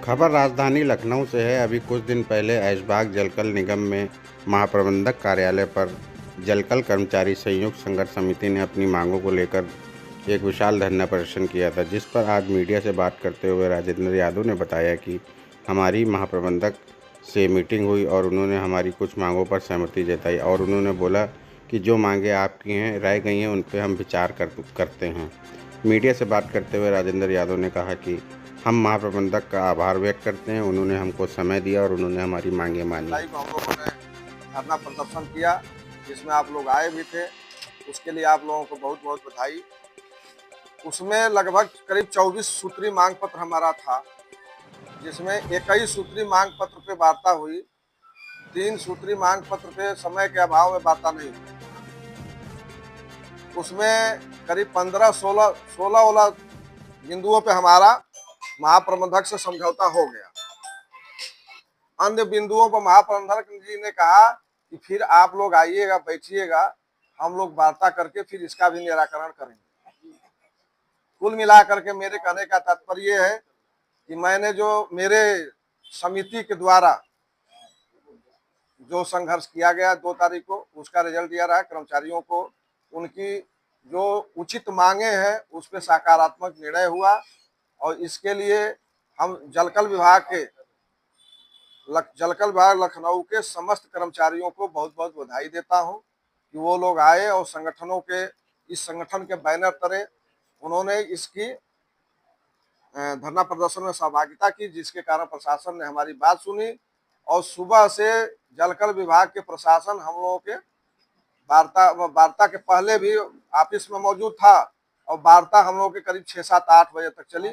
खबर राजधानी लखनऊ से है। अभी कुछ दिन पहले ऐशबाग जलकल निगम में महाप्रबंधक कार्यालय पर जलकल कर्मचारी संयुक्त संघर्ष समिति ने अपनी मांगों को लेकर एक विशाल धरना प्रदर्शन किया था, जिस पर आज मीडिया से बात करते हुए राजेंद्र यादव ने बताया कि हमारी महाप्रबंधक से मीटिंग हुई और उन्होंने हमारी कुछ मांगों पर सहमति जताई और उन्होंने बोला कि जो मांगें आपकी हैं रह गई हैं उन पर हम विचार करते हैं। मीडिया से बात करते हुए राजेंद्र यादव ने कहा कि हम महाप्रबंधक का आभार व्यक्त करते हैं, उन्होंने हमको समय दिया और उन्होंने हमारी मांगें मानी। हम लोगों ने धरना प्रदर्शन किया, जिसमें आप लोग आए भी थे, उसके लिए आप लोगों को बहुत बहुत बधाई। उसमें लगभग करीब 24 सूत्री मांग पत्र हमारा था, जिसमें 21 सूत्री मांग पत्र पे वार्ता हुई, 3 सूत्री मांग पत्र पे समय के अभाव में वार्ता नहीं हुई। उसमें करीब 15-16 बिंदुओं पे हमारा महाप्रबंधक से समझौता हो गया। अन्य बिंदुओं पर महाप्रबंधक जी ने कहा कि फिर आप लोग आइएगा, बैठिएगा, हम लोग वार्ता करके फिर इसका भी निराकरण करेंगे। कुल मिलाकर के मेरे कहने का तात्पर्य है कि मैंने जो मेरे समिति के द्वारा जो संघर्ष किया गया 2 तारीख को, उसका रिजल्ट यह रहा, कर्मचारियों को उनकी जो उचित मांगे हैं उस पर सकारात्मक निर्णय हुआ और इसके लिए हम जलकल विभाग लखनऊ के समस्त कर्मचारियों को बहुत बहुत बधाई देता हूं कि वो लोग आए और इस संगठन के बैनर तले उन्होंने इसकी धरना प्रदर्शन में सहभागिता की, जिसके कारण प्रशासन ने हमारी बात सुनी और सुबह से जलकल विभाग के प्रशासन हम लोगों के वार्ता के पहले भी ऑफिस में मौजूद था और वार्ता हम लोगों के करीब 6-7-8 बजे तक चली,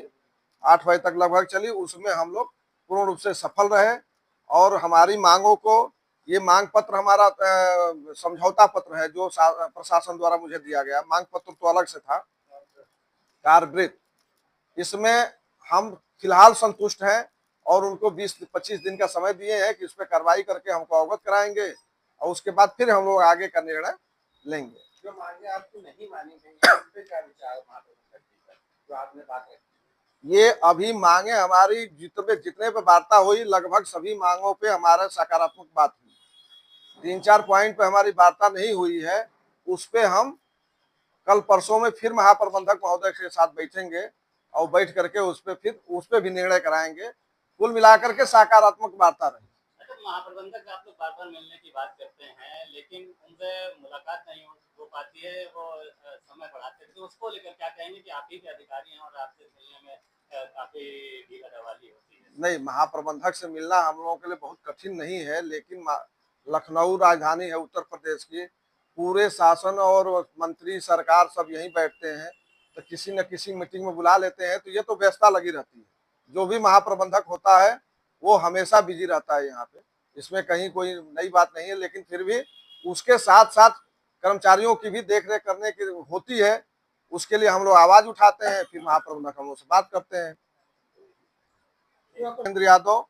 8 बजे तक लगभग चली। उसमें हम लोग पूर्ण रूप से सफल रहे और हमारी मांगों को, ये मांग पत्र हमारा समझौता पत्र है जो प्रशासन द्वारा मुझे दिया गया, मांग पत्र तो अलग से था कार्यवृत्त, इसमें हम फिलहाल संतुष्ट हैं और उनको 20-25 दिन का समय दिए हैं कि इस पर कार्रवाई करके हमको अवगत कराएंगे और उसके बाद फिर हम लोग आगे का निर्णय लेंगे। जो मांगे आपकी नहीं मानी गई उन पे क्या विचार जो आपने बात रखी? ये अभी मांगे हमारी जितने पे वार्ता हुई लगभग सभी मांगों पे हमारा सकारात्मक बात हुई। 3-4 पॉइंट पे हमारी वार्ता नहीं हुई है, उस पे हम कल परसों में फिर महाप्रबंधक महोदय के साथ बैठेंगे और बैठ करके उस पे भी निर्णय कराएंगे। कुल मिलाकर के सकारात्मक वार्ता रही। महाप्रबंधक आप लोग बार-बार मिलने की बात करते हैं, लेकिन उनसे मुलाकात नहीं हो पाती है, वो समय बढ़ाते हैं, तो उसको लेकर क्या कहेंगे कि आप ही के अधिकारी हैं और आपसे मिलने में काफी ढीला ढवाली होती है? नहीं, महाप्रबंधक से मिलना हम लोगों के लिए बहुत कठिन नहीं है, लेकिन लखनऊ राजधानी है उत्तर प्रदेश की, पूरे शासन और मंत्री सरकार सब यहीं बैठते हैं, तो किसी न किसी मीटिंग में बुला लेते हैं, तो ये तो व्यस्तता लगी रहती है। जो भी महाप्रबंधक होता है वो हमेशा बिजी रहता है यहाँ पे, इसमें कहीं कोई नई बात नहीं है, लेकिन फिर भी उसके साथ साथ कर्मचारियों की भी देख रेख करने की होती है, उसके लिए हम लोग आवाज उठाते हैं, फिर महाप्रबंधक हम लोग से बात करते हैं। राजेंद्र यादव,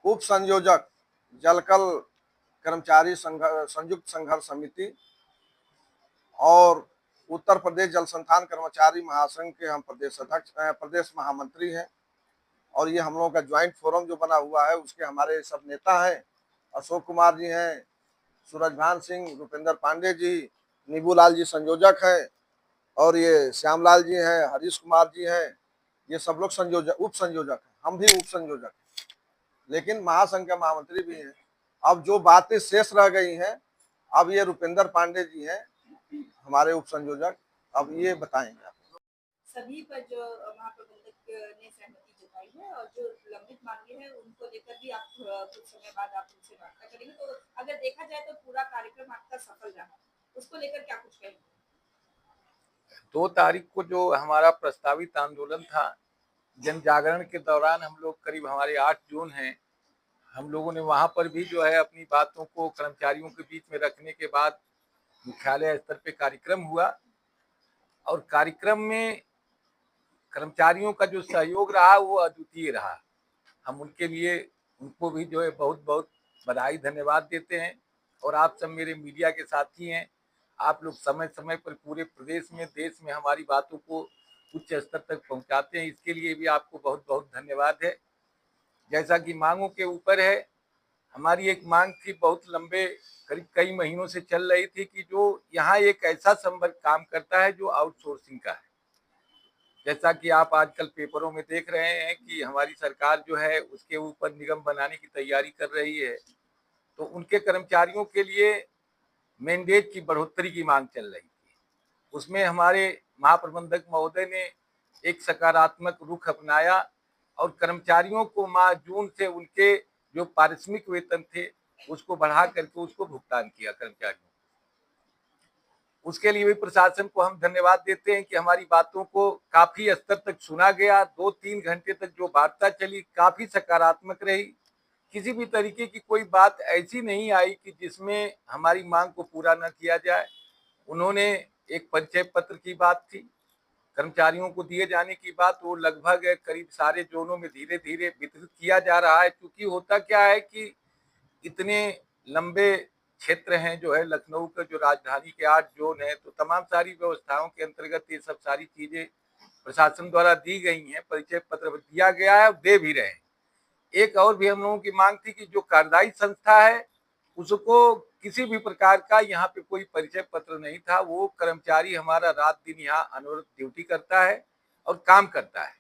उप संयोजक जलकल कर्मचारी संयुक्त संघर्ष समिति और उत्तर प्रदेश जल संस्थान कर्मचारी महासंघ के हम प्रदेश महामंत्री हैं और ये हम लोगों का ज्वाइंट फोरम जो बना हुआ है उसके हमारे सब नेता हैं, अशोक कुमार जी हैं, सूरजभान सिंह, रुपेंद्र पांडे जी, नीबूलाल जी संयोजक हैं और ये श्यामलाल जी हैं, हरीश कुमार जी हैं, ये सब लोग उप संयोजक हैं, हम भी उप संयोजक हैं, लेकिन महासंघ के महामंत्री भी हैं। अब जो बातें शेष रह गई हैं, अब ये रुपेंद्र पांडे जी हैं हमारे उप संयोजक, अब ये बताएंगे आप। सभी पर जो महाप्रबंधक ने सहमति जताई है और जो लंबित मांगे हैं उनको लेकर भी आप कुछ समय बाद आप उनसे वार्ता करेंगे, तो अगर देखा जाए तो पूरा कार्यक्रम आपका सफल रहा, उसको लेकर क्या कुछ कहेंगे? 2 तारीख को जो हमारा प्रस्तावित आंदोलन था, जन जागरण के दौरान हम लोग करीब हमारे 8 जून हैं, हम लोगों ने वहां पर भी जो है अपनी बातों को कर्मचारियों के बीच में रखने के बाद मुख्यालय स्तर पे कार्यक्रम हुआ और कार्यक्रम में कर्मचारियों का जो सहयोग रहा वो अद्वितीय रहा। हम उनको भी जो है बहुत बहुत बधाई धन्यवाद देते हैं और आप सब मेरे मीडिया के साथी हैं, आप लोग समय समय पर पूरे प्रदेश में देश में हमारी बातों को उच्च स्तर तक पहुंचाते हैं। इसके लिए भी आपको बहुत बहुत धन्यवाद है। जैसा कि मांगों के ऊपर है, हमारी एक मांग थी, बहुत लंबे करीब कई महीनों से चल रही थी कि जो यहाँ एक ऐसा संवर्ग काम करता है जो आउटसोर्सिंग का है। जैसा कि आप आजकल पेपरों में देख रहे हैं कि हमारी सरकार जो है उसके ऊपर निगम बनाने की तैयारी कर रही है, तो उनके कर्मचारियों के लिए मैंडेट की बढ़ोतरी की मांग चल रही थी। उसमें हमारे महाप्रबंधक महोदय ने एक सकारात्मक रुख अपनाया और कर्मचारियों को माह जून से उनके जो पारिश्रमिक वेतन थे उसको बढ़ा करके उसको भुगतान किया कर्मचारियों। उसके लिए भी प्रशासन को हम धन्यवाद देते हैं कि हमारी बातों को काफी स्तर तक सुना गया। 2-3 घंटे तक जो वार्ता चली काफी सकारात्मक रही। किसी भी तरीके की कोई बात ऐसी नहीं आई कि जिसमें हमारी मांग को पूरा न किया जाए। उन्होंने एक परिचय पत्र की बात थी, कर्मचारियों को दिए जाने की बात, वो लगभग करीब सारे जोनों में धीरे धीरे वितरित किया जा रहा है। क्योंकि होता क्या है कि इतने लंबे क्षेत्र हैं जो है लखनऊ का, जो राजधानी के 8 जोन है, तो तमाम सारी व्यवस्थाओं के अंतर्गत ये सब सारी चीजें प्रशासन द्वारा दी गई हैं, परिचय पत्र दिया गया है, दे भी रहे हैं। एक और भी हम लोगों की मांग थी कि जो कार्यदायी संस्था है उसको किसी भी प्रकार का यहाँ पे कोई परिचय पत्र नहीं था। वो कर्मचारी हमारा रात दिन यहाँ अनवरत ड्यूटी करता है और काम करता है,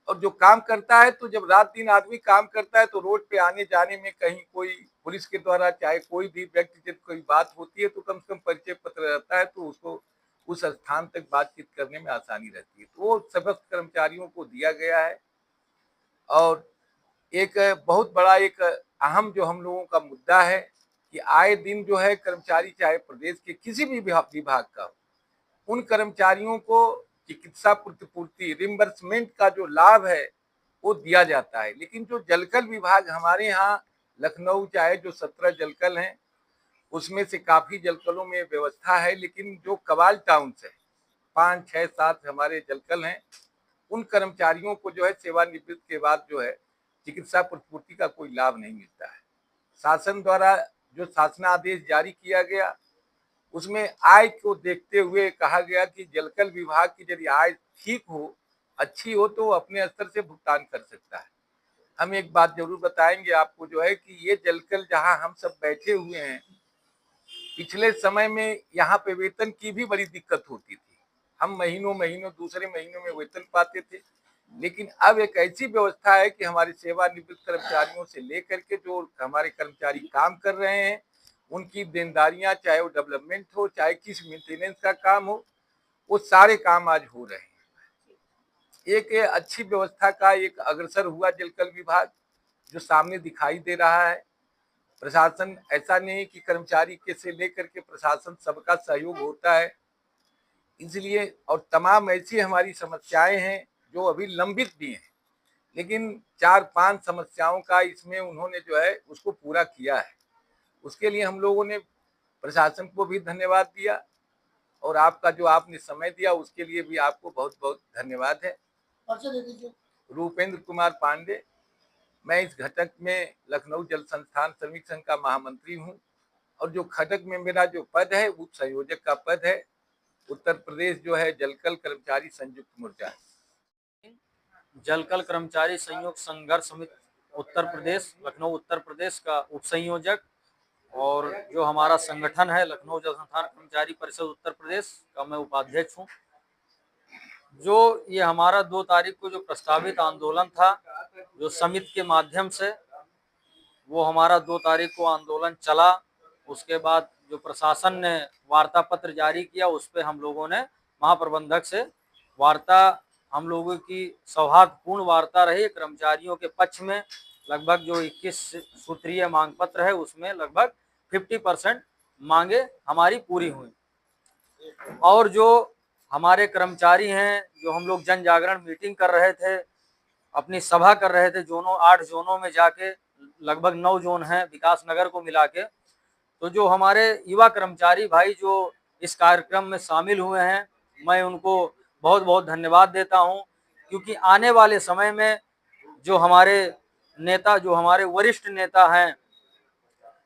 और जो काम करता है तो जब रात दिन आदमी काम करता है तो रोड पे आने जाने में कहीं कोई पुलिस के द्वारा चाहे कोई भी व्यक्ति जब कोई बात होती है तो कम से कम परिचय पत्र रहता है, तो उसको उस स्थान तक बातचीत करने में आसानी रहती है। तो वो समस्त कर्मचारियों को दिया गया है। और एक बहुत बड़ा एक अहम जो हम लोगों का मुद्दा है कि आए दिन जो है कर्मचारी चाहे प्रदेश के किसी भी विभाग का हो, उन कर्मचारियों को चिकित्सा प्रतिपूर्ति रिम्बर्समेंट का जो लाभ है वो दिया जाता है। लेकिन जो जलकल विभाग हमारे यहाँ लखनऊ चाहे जो 17 जलकल हैं उसमें से काफी जलकलों में व्यवस्था है, लेकिन जो कबाल टाउन से 5, 6, 7 हमारे जलकल हैं, उन कर्मचारियों को जो है सेवानिवृत्त के बाद जो है चिकित्सा प्रतिपूर्ति का कोई लाभ नहीं मिलता है। शासन द्वारा जो शासनादेश जारी किया गया उसमें आय को देखते हुए कहा गया कि जलकल विभाग की यदि आय ठीक हो, अच्छी हो, तो अपने स्तर से भुगतान कर सकता है। हम एक बात जरूर बताएंगे आपको जो है कि ये जलकल जहां हम सब बैठे हुए हैं, पिछले समय में यहाँ पे वेतन की भी बड़ी दिक्कत होती थी। हम महीनों दूसरे महीनों में वेतन पाते थे, लेकिन अब एक ऐसी व्यवस्था है कि हमारे सेवानिवृत्त कर्मचारियों से लेकर के जो हमारे कर्मचारी काम कर रहे हैं उनकी देनदारियां, चाहे वो डेवलपमेंट हो चाहे किस मेंटेनेंस का काम हो, वो सारे काम आज हो रहे हैं। एक अच्छी व्यवस्था का एक अग्रसर हुआ जलकल विभाग जो सामने दिखाई दे रहा है। प्रशासन ऐसा नहीं कि कर्मचारी के से लेकर के प्रशासन सबका सहयोग होता है, इसलिए और तमाम ऐसी हमारी समस्याएं हैं जो अभी लंबित भी हैं, लेकिन 4-5 समस्याओं का इसमें उन्होंने जो है उसको पूरा किया है। उसके लिए हम लोगों ने प्रशासन को भी धन्यवाद दिया और आपका जो आपने समय दिया उसके लिए भी आपको बहुत बहुत धन्यवाद है। रूपेंद्र कुमार पांडे, मैं इस घटक में लखनऊ जल संस्थान श्रमिक संघ का महामंत्री हूं, और जो घटक में मेरा जो पद है उप संयोजक का पद है। उत्तर प्रदेश जो है जलकल कर्मचारी संयुक्त मोर्चा, जलकल कर्मचारी संयुक्त संघर्ष समिति उत्तर प्रदेश, लखनऊ उत्तर प्रदेश का उप संयोजक, और जो हमारा संगठन है लखनऊ जल संस्थान कर्मचारी परिषद उत्तर प्रदेश का मैं उपाध्यक्ष हूँ। जो ये हमारा 2 तारीख को जो प्रस्तावित आंदोलन था जो समिति के माध्यम से, वो हमारा 2 तारीख को आंदोलन चला। उसके बाद जो प्रशासन ने वार्ता पत्र जारी किया उस पर हम लोगों ने महाप्रबंधक से वार्ता, हम लोगों की सौहार्दपूर्ण वार्ता रही। कर्मचारियों के पक्ष में लगभग जो 21 सूत्रीय मांग पत्र है उसमें लगभग 50% मांगे हमारी पूरी हुई। और जो हमारे कर्मचारी हैं, जो हम लोग जन जागरण मीटिंग कर रहे थे, अपनी सभा कर रहे थे जोनों 8 जोनों में जाके, लगभग 9 जोन हैं विकास नगर को मिला के, तो जो हमारे युवा कर्मचारी भाई जो इस कार्यक्रम में शामिल हुए हैं, मैं उनको बहुत बहुत धन्यवाद देता हूं। क्योंकि आने वाले समय में जो हमारे नेता, जो हमारे वरिष्ठ नेता हैं,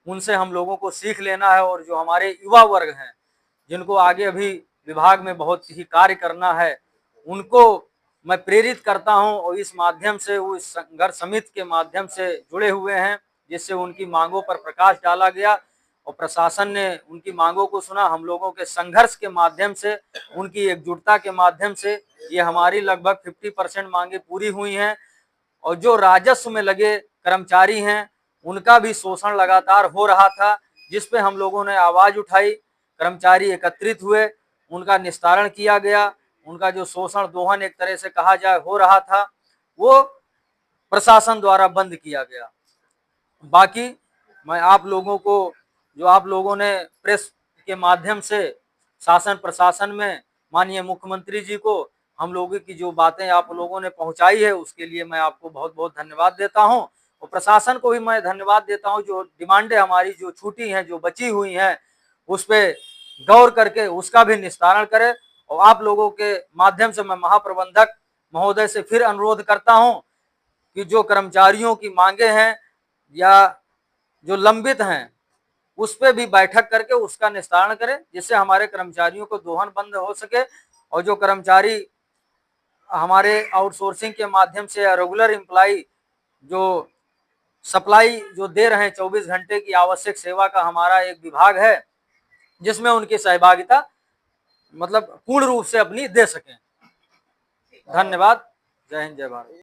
उनसे हम लोगों को सीख लेना है, और जो हमारे युवा वर्ग हैं जिनको आगे अभी विभाग में बहुत ही कार्य करना है, उनको मैं प्रेरित करता हूं और इस माध्यम से वो इस संघर्ष समिति के माध्यम से जुड़े हुए हैं, जिससे उनकी मांगों पर प्रकाश डाला गया और प्रशासन ने उनकी मांगों को सुना। हम लोगों के संघर्ष के माध्यम से, उनकी एकजुटता के माध्यम से ये हमारी लगभग 50% मांगे पूरी हुई हैं। और जो राजस्व में लगे कर्मचारी हैं उनका भी शोषण लगातार हो रहा था, जिस पे हम लोगों ने आवाज उठाई। कर्मचारी एकत्रित हुए, उनका निस्तारण किया गया। उनका जो शोषण दोहन एक तरह से कहा जाए हो रहा था, वो प्रशासन द्वारा बंद किया गया। बाकी मैं आप लोगों को, जो आप लोगों ने प्रेस के माध्यम से शासन प्रशासन में माननीय मुख्यमंत्री जी को हम लोगों की जो बातें आप लोगों ने पहुंचाई है, उसके लिए मैं आपको बहुत बहुत धन्यवाद देता हूं। और प्रशासन को भी मैं धन्यवाद देता हूं, जो डिमांडें हमारी जो छूटी हैं, जो बची हुई हैं, उस पर गौर करके उसका भी निस्तारण करे। और आप लोगों के माध्यम से मैं महाप्रबंधक महोदय से फिर अनुरोध करता हूं कि जो कर्मचारियों की मांगे हैं या जो लंबित हैं, उस पे भी बैठक करके उसका निस्तारण करें, जिससे हमारे कर्मचारियों को दोहन बंद हो सके। और जो कर्मचारी हमारे आउटसोर्सिंग के माध्यम से या रेगुलर एम्प्लॉय जो सप्लाई जो दे रहे हैं, 24 घंटे की आवश्यक सेवा का हमारा एक विभाग है, जिसमें उनकी सहभागिता मतलब पूर्ण रूप से अपनी दे सकें। धन्यवाद। जय हिंद, जय भारत।